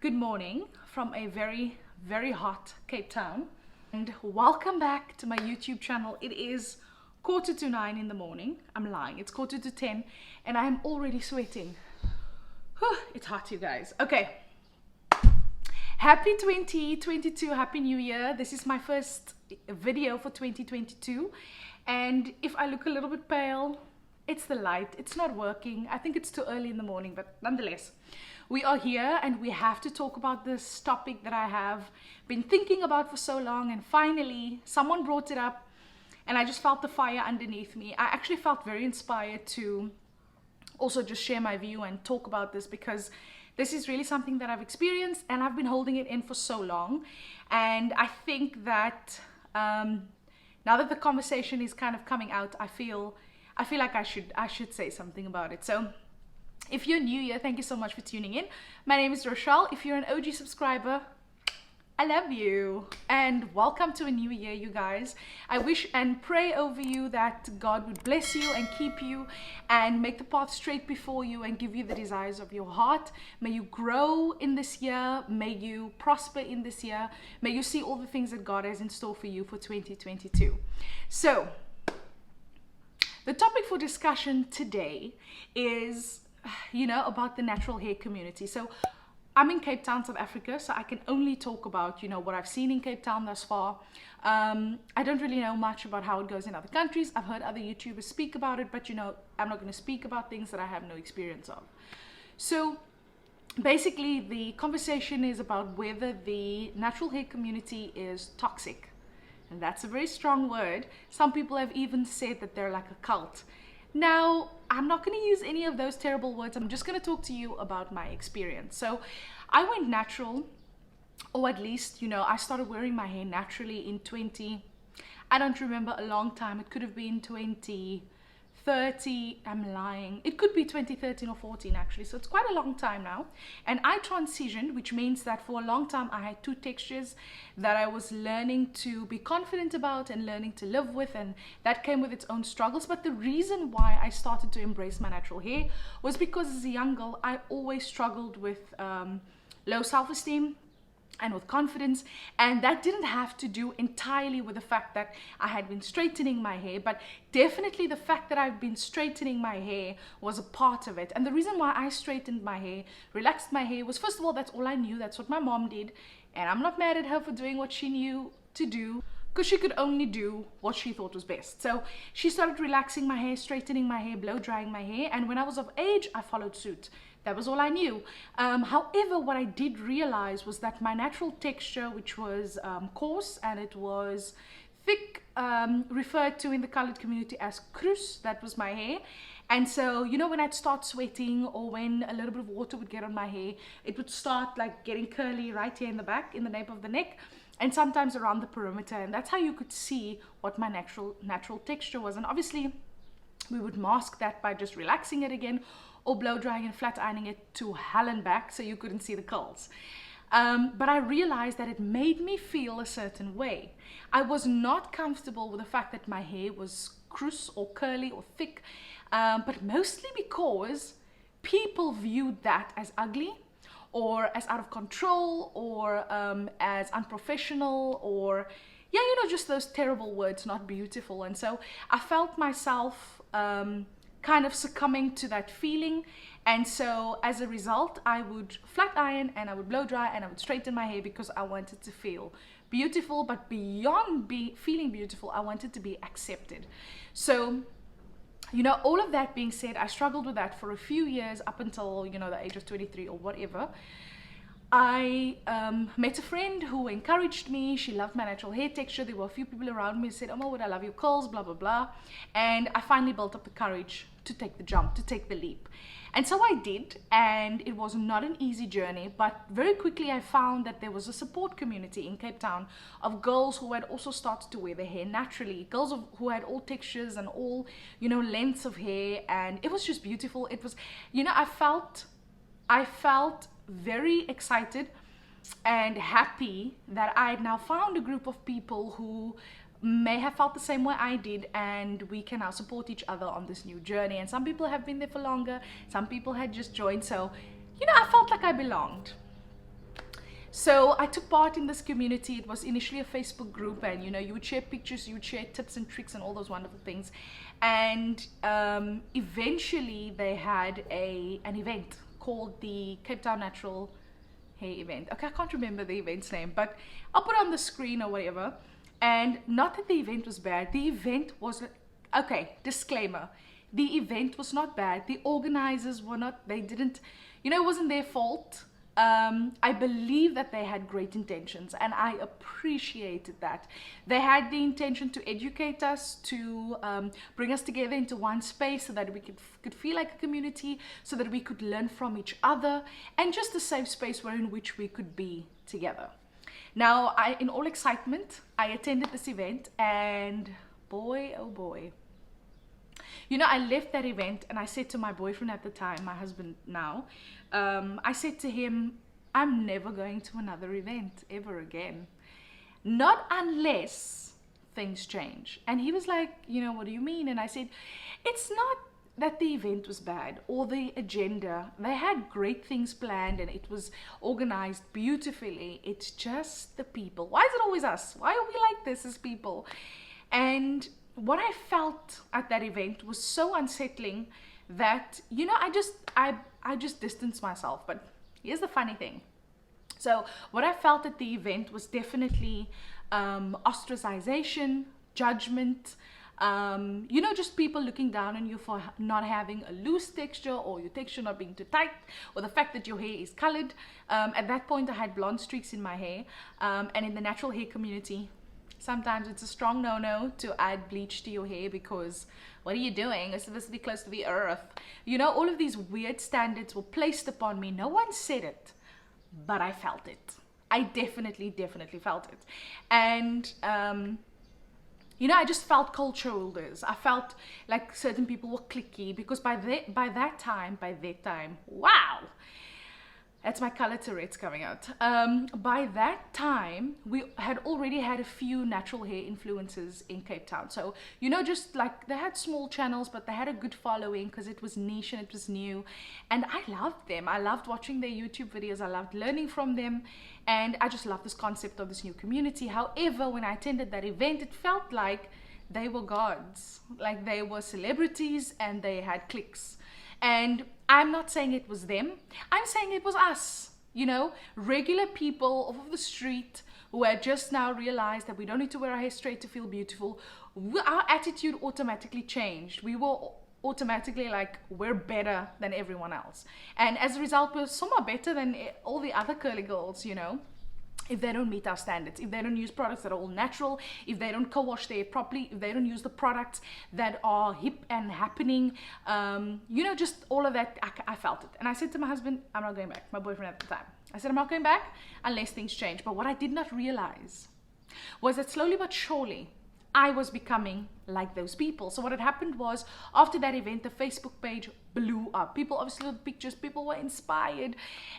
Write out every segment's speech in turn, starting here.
Good morning from a very, very hot Cape Town, and welcome back to my YouTube channel. It is 8:45 in the morning. I'm lying, it's 9:45 and I am already sweating. Whew, it's hot, you guys. Okay, happy 2022, happy new year. This is my first video for 2022, and if I look a little bit pale, it's the light. It's not working. I think it's too early in the morning, but nonetheless, we are here and we have to talk about this topic that I have been thinking about for so long, and finally someone brought it up and I just felt the fire underneath me. I actually felt very inspired to also just share my view and talk about this, because this is really something that I've experienced and I've been holding it in for so long. And I think that now that the conversation is kind of coming out, I feel like I should say something about it. So if you're new here, thank you so much for tuning in. My name is Rochelle. If you're an OG subscriber, I love you and welcome to a new year, you guys. I wish and pray over you that God would bless you and keep you and make the path straight before you and give you the desires of your heart. May you grow in this year. May you prosper in this year. May you see all the things that God has in store for you for 2022. So the topic for discussion today is, about the natural hair community. So I'm in Cape Town, South Africa, so I can only talk about, what I've seen in Cape Town thus far. I don't really know much about how it goes in other countries. I've heard other YouTubers speak about it, but I'm not going to speak about things that I have no experience of. So basically the conversation is about whether the natural hair community is toxic. And that's a very strong word. Some people have even said that they're like a cult. Now, I'm not going to use any of those terrible words. I'm just going to talk to you about my experience. So I went natural, or at least, I started wearing my hair naturally in I don't remember, a long time. It could have been 2013. I'm lying. It could be 2013 or 14 actually. So it's quite a long time now. And I transitioned, which means that for a long time I had two textures that I was learning to be confident about and learning to live with, and that came with its own struggles. But the reason why I started to embrace my natural hair was because as a young girl I always struggled with low self-esteem and with confidence, and that didn't have to do entirely with the fact that I had been straightening my hair, but definitely the fact that I've been straightening my hair was a part of it. And the reason why I straightened my hair, relaxed my hair, was, first of all, that's all I knew. That's what my mom did, and I'm not mad at her for doing what she knew to do, because she could only do what she thought was best. So she started relaxing my hair, straightening my hair, blow drying my hair, and when I was of age I followed suit. That was all I knew. However, what I did realize was that my natural texture, which was coarse and it was thick, referred to in the colored community as krus, that was my hair. And so, when I'd start sweating, or when a little bit of water would get on my hair, it would start like getting curly right here in the back, in the nape of the neck, and sometimes around the perimeter. And that's how you could see what my natural texture was. And obviously we would mask that by just relaxing it again, or blow drying and flat ironing it to hell and back so you couldn't see the curls. But I realized that it made me feel a certain way. I was not comfortable with the fact that my hair was krus or curly or thick, but mostly because people viewed that as ugly, or as out of control, or as unprofessional, or just those terrible words, not beautiful. And so I felt myself kind of succumbing to that feeling, and so as a result I would flat iron and I would blow dry and I would straighten my hair, because I wanted to feel beautiful. But beyond feeling beautiful, I wanted to be accepted. So all of that being said, I struggled with that for a few years, up until the age of 23 or whatever. I met a friend who encouraged me. She loved my natural hair texture. There were a few people around me who said, "Oh, would I love your curls, blah blah blah." And I finally built up the courage to take the jump, to take the leap. And so I did, and it was not an easy journey, but very quickly I found that there was a support community in Cape Town of girls who had also started to wear their hair naturally, girls who had all textures and all lengths of hair, and it was just beautiful. It was, I felt very excited and happy that I had now found a group of people who may have felt the same way I did, and we can now support each other on this new journey. And some people have been there for longer, some people had just joined, so I felt like I belonged. So I took part in this community. It was initially a Facebook group, and you know, you would share pictures, you would share tips and tricks and all those wonderful things. And eventually they had an event called the Cape Town Natural Hair Event. Okay, I can't remember the event's name, but I'll put it on the screen or whatever. And not that the event was bad. The event was, okay, disclaimer. The event was not bad. The organizers were not, they didn't, you know, it wasn't their fault. I believe that they had great intentions, and I appreciated that. They had the intention to educate us, to bring us together into one space so that we could feel like a community, so that we could learn from each other, and just a safe space wherein which we could be together. Now, in all excitement, I attended this event, and boy, oh boy. You know, I left that event and I said to my boyfriend at the time, my husband now, I said to him, I'm never going to another event ever again. Not unless things change. And he was like, you know, what do you mean? And I said, it's not that the event was bad or the agenda. They had great things planned and it was organized beautifully. It's just the people. Why is it always us? Why are we like this as people? And what I felt at that event was so unsettling that, you know, I just distanced myself. But here's the funny thing. So what I felt at the event was definitely ostracization, judgment, you know, just people looking down on you for not having a loose texture, or your texture not being too tight, or the fact that your hair is colored. At that point I had blonde streaks in my hair, and in the natural hair community, sometimes it's a strong no-no to add bleach to your hair, because what are you doing? It's supposed to be close to the earth. You know, all of these weird standards were placed upon me. No one said it, but I felt it. I definitely felt it. And, you know, I just felt culture holders. I felt like certain people were cliquey, because by that time, wow! That's my color Tourette's coming out. By that time, we had already had a few natural hair influencers in Cape Town. So, you know, just like they had small channels, but they had a good following because it was niche and it was new. And I loved them. I loved watching their YouTube videos. I loved learning from them. And I just loved this concept of this new community. However, when I attended that event, it felt like they were gods. Like they were celebrities and they had cliques. And I'm not saying it was them. I'm saying it was us, you know, regular people off of the street who had just now realized that we don't need to wear our hair straight to feel beautiful. Our attitude automatically changed. We were automatically like, we're better than everyone else. And as a result, we're so much better than all the other curly girls, you know. If they don't meet our standards, if they don't use products that are all natural, if they don't co-wash their hair properly, if they don't use the products that are hip and happening, you know, just all of that, I felt it. And I said to my husband, I'm not going back, my boyfriend at the time. I said, I'm not going back unless things change. But what I did not realize was that slowly but surely, I was becoming like those people. So what had happened was, after that event, the Facebook page blew up. People obviously looked at pictures, people were inspired,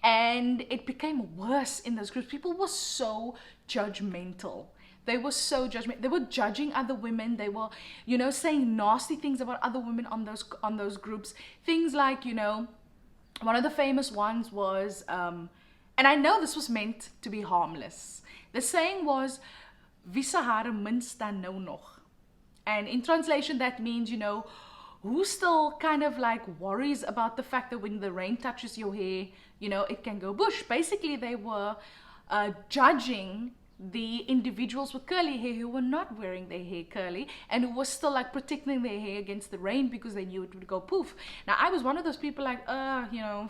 and it became worse in those groups. People were so judgmental. They were so judgmental. They were judging other women. They were, you know, saying nasty things about other women on those groups. Things like, you know, one of the famous ones was, and I know this was meant to be harmless. The saying was, "Wie se hare minst dan nou nog." And in translation, that means, you know, who still kind of like worries about the fact that when the rain touches your hair, you know, it can go bush. Basically, they were judging the individuals with curly hair who were not wearing their hair curly and who were still like protecting their hair against the rain because they knew it would go poof. Now, I was one of those people like, you know,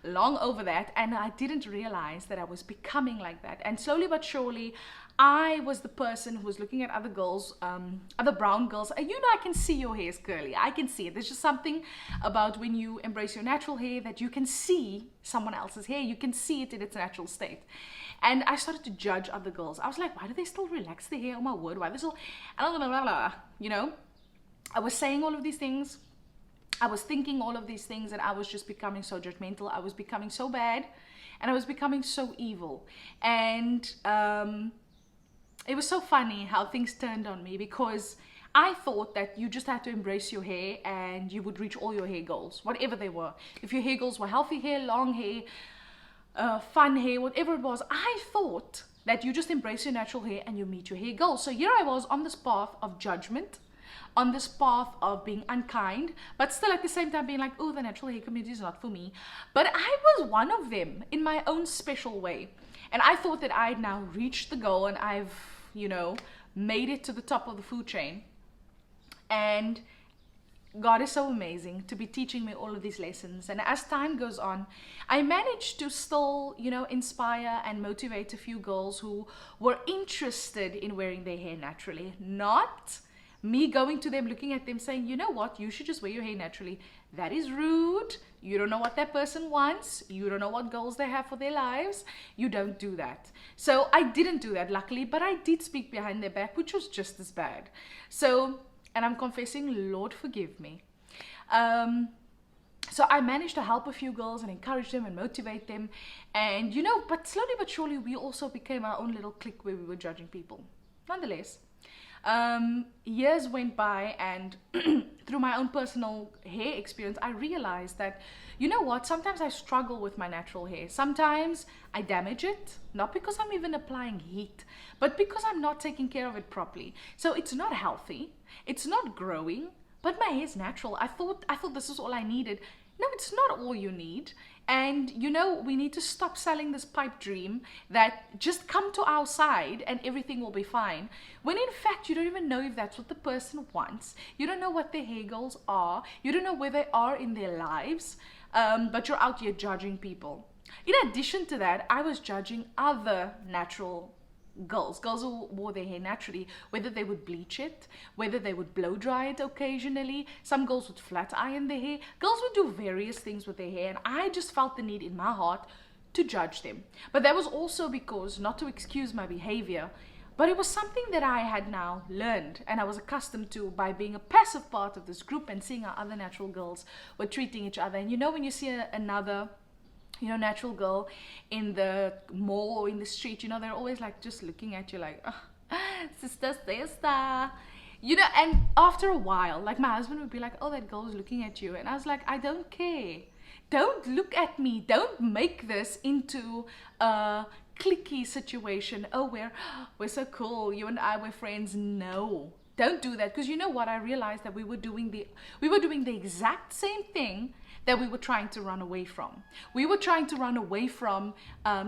long over that, and I didn't realize that I was becoming like that. And slowly but surely, I was the person who was looking at other girls, other brown girls. And you know, I can see your hair is curly. I can see it. There's just something about when you embrace your natural hair that you can see someone else's hair. You can see it in its natural state. And I started to judge other girls. I was like, why do they still relax their hair? Oh my word, why are they still, blah, blah, blah, blah. You know, I was saying all of these things. I was thinking all of these things, and I was just becoming so judgmental. I was becoming so bad, and I was becoming so evil. And it was so funny how things turned on me, because I thought that you just had to embrace your hair and you would reach all your hair goals, whatever they were. If your hair goals were healthy hair, long hair, fun hair, whatever it was. I thought that you just embrace your natural hair and you meet your hair goals. So here I was on this path of judgment, on this path of being unkind, but still at the same time being like, oh, the natural hair community is not for me. But I was one of them in my own special way. And I thought that I had now reached the goal and I've, you know, made it to the top of the food chain. And God is so amazing to be teaching me all of these lessons. And as time goes on, I managed to still, you know, inspire and motivate a few girls who were interested in wearing their hair naturally. Not me going to them, looking at them saying, you know what, you should just wear your hair naturally. That is rude. You don't know what that person wants. You don't know what goals they have for their lives. You don't do that. So I didn't do that, luckily, but I did speak behind their back, which was just as bad. So, and I'm confessing, Lord, forgive me. So I managed to help a few girls and encourage them and motivate them. And, you know, but slowly but surely, we also became our own little clique where we were judging people. Nonetheless, years went by, and through my own personal hair experience, I realized that, you know what, sometimes I struggle with my natural hair. Sometimes I damage it, not because I'm even applying heat, but because I'm not taking care of it properly. So it's not healthy, it's not growing, but my hair is natural. I thought this is all I needed. No, it's not all you need. And, you know, we need to stop selling this pipe dream that just come to our side and everything will be fine. When in fact, you don't even know if that's what the person wants. You don't know what their hair goals are. You don't know where they are in their lives. But you're out here judging people. In addition to that, I was judging other natural girls who wore their hair naturally, whether they would bleach it, whether they would blow dry it occasionally. Some girls would flat iron their hair. Girls would do various things with their hair, and I just felt the need in my heart to judge them. But that was also because, not to excuse my behavior, but it was something that I had now learned and I was accustomed to by being a passive part of this group and seeing how other natural girls were treating each other. And you know, when you see another, you know, natural girl in the mall or in the street, you know, they're always like just looking at you like, oh, sister, you know. And after a while, like, my husband would be like, oh, that girl is looking at you. And I was like, I don't care. Don't look at me. Don't make this into a cliquey situation. Oh, we're so cool. You and I were friends. No, don't do that. Because you know what? I realized that we were doing the exact same thing that we were trying to run away from. We were trying to run away from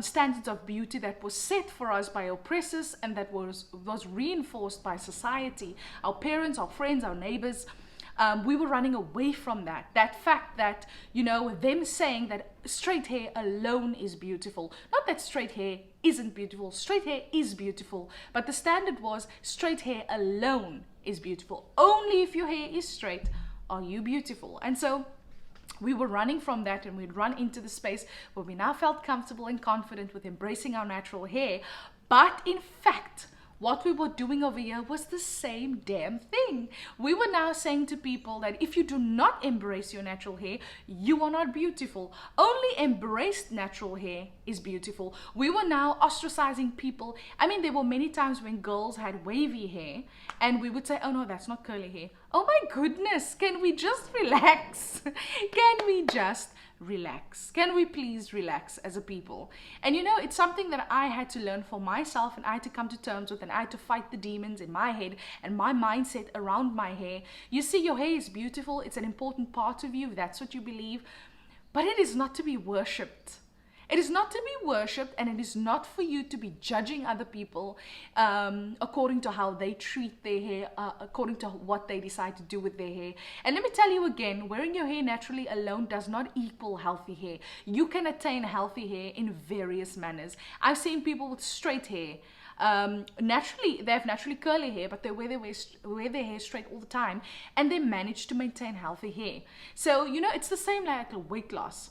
standards of beauty that was set for us by oppressors and that was reinforced by society, our parents, our friends, our neighbors. We were running away from that fact that, you know, them saying that straight hair alone is beautiful. Not that straight hair isn't beautiful. Straight hair is beautiful. But the standard was straight hair alone is beautiful. Only if your hair is straight are you beautiful. And so we were running from that, and we'd run into the space where we now felt comfortable and confident with embracing our natural hair. But in fact, what we were doing over here was the same damn thing. We were now saying to people that if you do not embrace your natural hair, you are not beautiful. Only embraced natural hair is beautiful. We were now ostracizing people. I mean, there were many times when girls had wavy hair and we would say, oh no, that's not curly hair. Oh my goodness, can we just relax? Can we just relax? Can we please relax as a people? And you know, it's something that I had to learn for myself, and I had to come to terms with, and I had to fight the demons in my head and my mindset around my hair. You see, your hair is beautiful. It's an important part of you. That's what you believe. But it is not to be worshipped. It is not to be worshipped, and it is not for you to be judging other people according to how they treat their hair, according to what they decide to do with their hair. And let me tell you again, wearing your hair naturally alone does not equal healthy hair. You can attain healthy hair in various manners. I've seen people with straight hair. Naturally, they have naturally curly hair, but they wear their hair straight all the time, and they manage to maintain healthy hair. So, you know, it's the same like weight loss.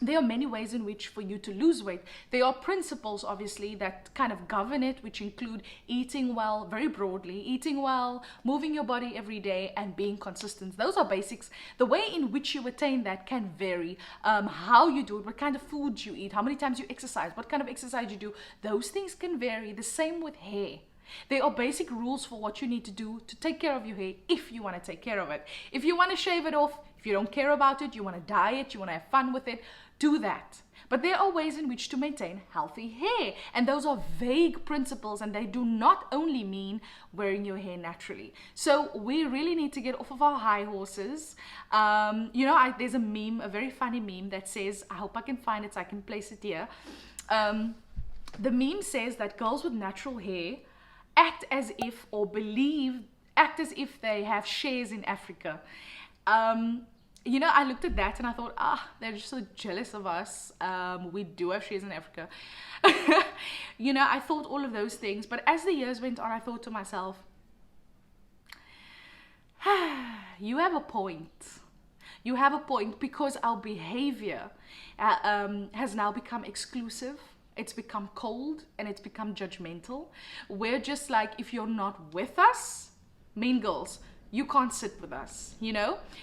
There are many ways in which for you to lose weight. There are principles, obviously, that kind of govern it, which include eating well, very broadly, eating well, moving your body every day, and being consistent. Those are basics. The way in which you attain that can vary. How you do it, what kind of food you eat, how many times you exercise, what kind of exercise you do. Those things can vary. The same with hair. There are basic rules for what you need to do to take care of your hair if you want to take care of it. If you want to shave it off, if you don't care about it, you want to dye it, you want to have fun with it, do that. But there are ways in which to maintain healthy hair. And those are vague principles, and they do not only mean wearing your hair naturally. So we really need to get off of our high horses. There's a meme, a very funny meme that says, I hope I can find it so I can place it here. The meme says that girls with natural hair act as if they have shares in Africa. I looked at that and I thought, they're just so jealous of us. We do have shares in Africa. I thought all of those things. But as the years went on, I thought to myself, you have a point. You have a point, because our behavior has now become exclusive. It's become cold and it's become judgmental. We're just like, if you're not with us, mean girls, you can't sit with us,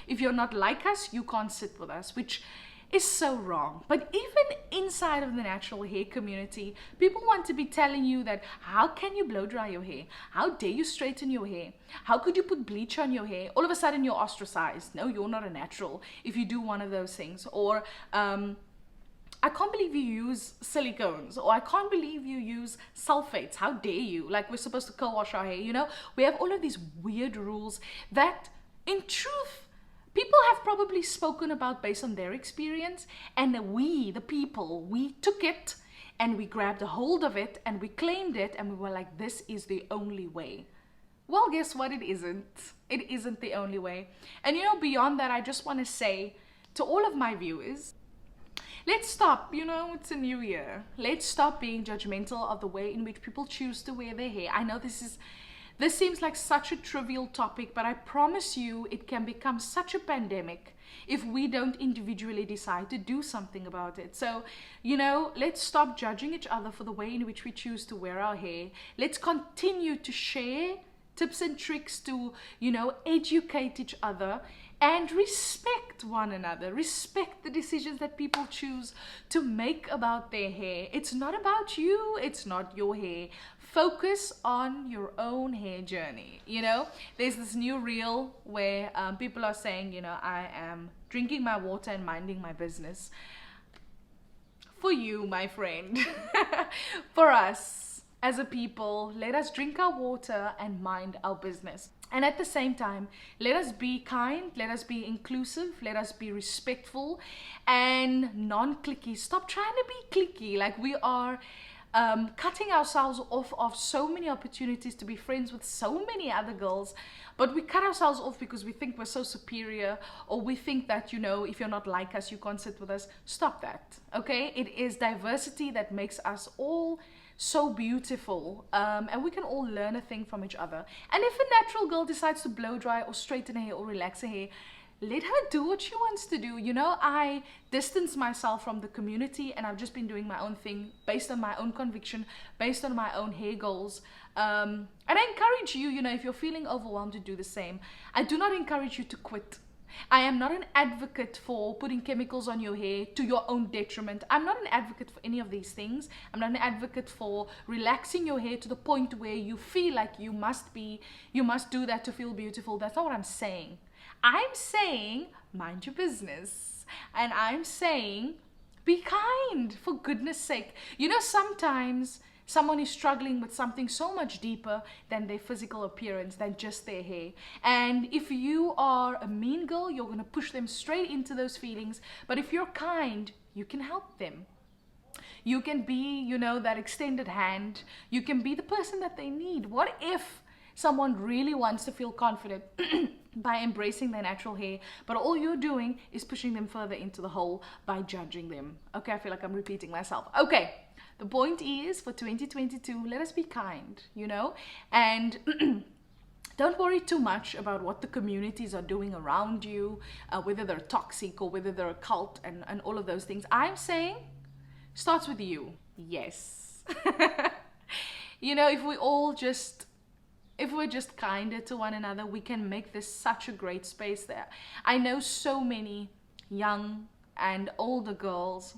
If you're not like us, you can't sit with us, which is so wrong. But even inside of the natural hair community, people want to be telling you that, how can you blow dry your hair? How dare you straighten your hair? How could you put bleach on your hair? All of a sudden you're ostracized. No, you're not a natural if you do one of those things. Or, I can't believe you use silicones, or I can't believe you use sulfates. How dare you? Like, we're supposed to co-wash our hair, We have all of these weird rules that, in truth, people have probably spoken about based on their experience. And we, the people, we took it and we grabbed a hold of it and we claimed it and we were like, this is the only way. Well, guess what? It isn't. It isn't the only way. And beyond that, I just want to say to all of my viewers, let's stop, it's a new year. Let's stop being judgmental of the way in which people choose to wear their hair. I know this seems like such a trivial topic, but I promise you it can become such a pandemic if we don't individually decide to do something about it. So, let's stop judging each other for the way in which we choose to wear our hair. Let's continue to share tips and tricks to, educate each other. And respect one another. Respect the decisions that people choose to make about their hair. It's not about you. It's not your hair. Focus on your own hair journey. There's this new reel where people are saying, I am drinking my water and minding my business. For you, my friend. For us as a people, let us drink our water and mind our business. And at the same time, let us be kind, let us be inclusive, let us be respectful and non-clicky. Stop trying to be clicky. Like, we are cutting ourselves off of so many opportunities to be friends with so many other girls, but we cut ourselves off because we think we're so superior, or we think that, if you're not like us, you can't sit with us. Stop that, okay? It is diversity that makes us all so beautiful, and we can all learn a thing from each other. And if a natural girl decides to blow dry or straighten her hair or relax her hair, let her do what she wants to do. I distance myself from the community and I've just been doing my own thing based on my own conviction, based on my own hair goals. And I encourage you, if you're feeling overwhelmed, to do the same. I do not encourage you to quit. I am not an advocate for putting chemicals on your hair to your own detriment. I'm not an advocate for any of these things. I'm not an advocate for relaxing your hair to the point where you feel like you must do that to feel beautiful. That's not what I'm saying. I'm saying mind your business. And I'm saying be kind, for goodness sake. Sometimes someone is struggling with something so much deeper than their physical appearance, than just their hair. And if you are a mean girl, you're going to push them straight into those feelings. But if you're kind, you can help them. You can be, that extended hand. You can be the person that they need. What if someone really wants to feel confident by embracing their natural hair, but all you're doing is pushing them further into the hole by judging them? Okay, I feel like I'm repeating myself. Okay. The point is, for 2022, let us be kind, and don't worry too much about what the communities are doing around you, whether they're toxic or whether they're a cult and all of those things. I'm saying, starts with you. Yes. If we're just kinder to one another, we can make this such a great space there. I know so many young and older girls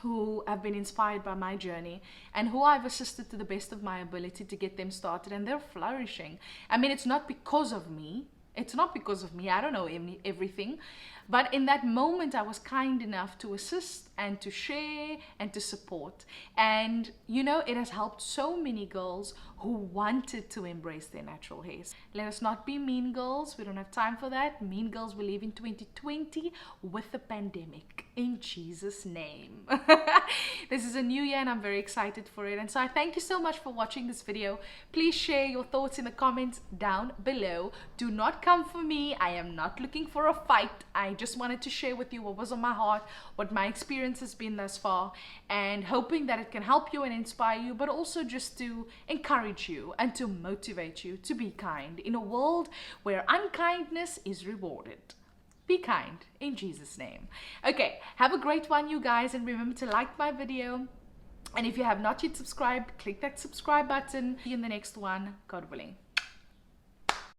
who have been inspired by my journey and who I've assisted to the best of my ability to get them started, and they're flourishing. I mean, it's not because of me. It's not because of me. I don't know everything. But in that moment, I was kind enough to assist and to share and to support. And, you know, it has helped so many girls who wanted to embrace their natural hairs. Let us not be mean girls. We don't have time for that. Mean girls will live in 2020 with the pandemic. In Jesus' name. This is a new year and I'm very excited for it. And so I thank you so much for watching this video. Please share your thoughts in the comments down below. Do not come for me. I am not looking for a fight. I just wanted to share with you what was on my heart, what my experience has been thus far, and hoping that it can help you and inspire you, but also just to encourage you and to motivate you to be kind in a world where unkindness is rewarded. Be kind in Jesus' name. Okay, have a great one, you guys, and remember to like my video. And if you have not yet subscribed, click that subscribe button. See you in the next one, God willing.